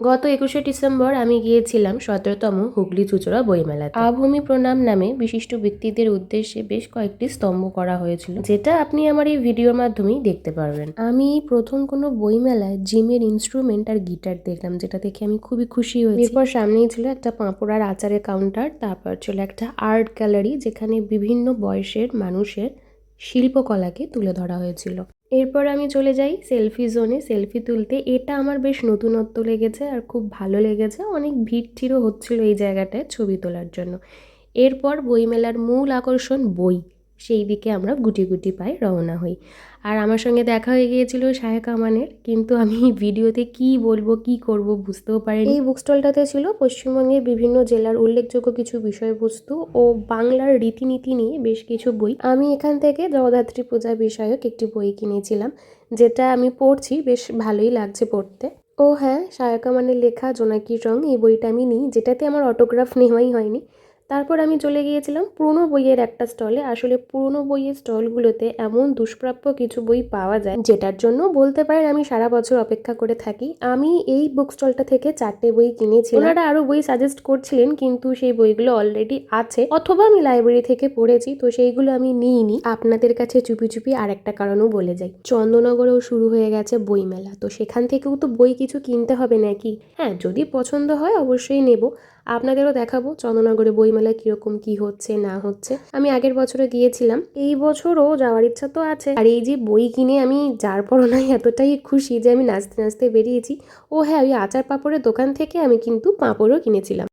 গত ২১শে ডিসেম্বর আমি গিয়েছিলাম ১৭তম হুগলি চুঁচুড়া বইমেলাতে। আভূমি প্রণাম নামে বিশিষ্ট ব্যক্তিদের উদ্দেশ্যে বেশ কয়েকটি স্তম্ভ করা হয়েছিল, যেটা আপনি আমার এই ভিডিওর মাধ্যমেই দেখতে পারবেন। আমি প্রথম কোনো বইমেলায় জিমের ইনস্ট্রুমেন্ট আর গিটার দেখলাম, যেটা দেখে আমি খুবই খুশি হয়েছি। এরপর সামনেই ছিল একটা পাঁপড় আর আচারের কাউন্টার, তারপর ছিল একটা আর্ট গ্যালারি, যেখানে বিভিন্ন বয়সের মানুষের শিল্পকলাকে তুলে ধরা হয়েছিল। এরপর আমি চলে যাই সেলফি জোনে সেলফি তুলতে। এটা আমার বেশ নতুনত্ব লেগেছে আর খুব ভালো লেগেছে। অনেক ভিড় টিড়ও হচ্ছিল এই জায়গাটায় ছবি তোলার জন্য। এরপর বইমেলার মূল আকর্ষণ বই, সেই দিকে আমরা গুটি গুটি পায়ে রওনা হই। আর আমার সঙ্গে দেখা হয়ে গিয়েছিল শাহেখ আমানের, কিন্তু আমি ভিডিওতে কি বলবো কি করব বুঝতেও পারিনি। এই বুক স্টলটাতে ছিল পশ্চিমবঙ্গের বিভিন্ন জেলার উল্লেখযোগ্য কিছু বিষয়বস্তু ও বাংলার রীতিনীতি নিয়ে বেশ কিছু বই। আমি এখান থেকে জগদ্ধাত্রী পূজা বিষয়ক একটি বই কিনেছিলাম, যেটা আমি পড়ছি, বেশ ভালোই লাগছে পড়তে। ও হ্যাঁ, শাহেখ আমানের লেখা জোনাকির রং এই বইটা আমি নিই, যেটাতে আমার অটোগ্রাফ নেওয়াই হয়নি। তারপর আমি চলে গিয়েছিলাম পুরনো বইয়ের একটা স্টলে। আসলে পুরনো বইয়ের স্টলগুলোতে এমন দুষ্প্রাপ্য কিছু বই পাওয়া যায়, যেটার জন্য বলতে পারেন আমি সারা বছর অপেক্ষা করে থাকি। আমি এই বুক স্টলটা থেকে 4টে বই কিনেছি। ওনারা আরও বই সাজেস্ট করছিলেন, কিন্তু সেই বইগুলো অলরেডি আছে, অথবা আমি লাইব্রেরি থেকে পড়েছি, তো সেইগুলো আমি নিইনি। আপনাদের কাছে চুপি চুপি আর একটা কারণও বলে যাই, চন্দননগরেও শুরু হয়ে গেছে বইমেলা, তো সেখান থেকেও তো বই কিছু কিনতে হবে নাকি। হ্যাঁ, যদি পছন্দ হয় অবশ্যই নেব, আপনাদেরও দেখাবো চন্দননগরে বইমেলায় কীরকম কি হচ্ছে না হচ্ছে। আমি আগের বছরে গিয়েছিলাম, এই বছরও যাওয়ার ইচ্ছা তো আছে। আর এই যে বই কিনে আমি যার পরও নাই এতটাই খুশি যে আমি নাচতে নাচতে বেরিয়েছি। ও হ্যাঁ, ওই আচার পাঁপড়ের দোকান থেকে আমি কিন্তু পাঁপড়ও কিনেছিলাম।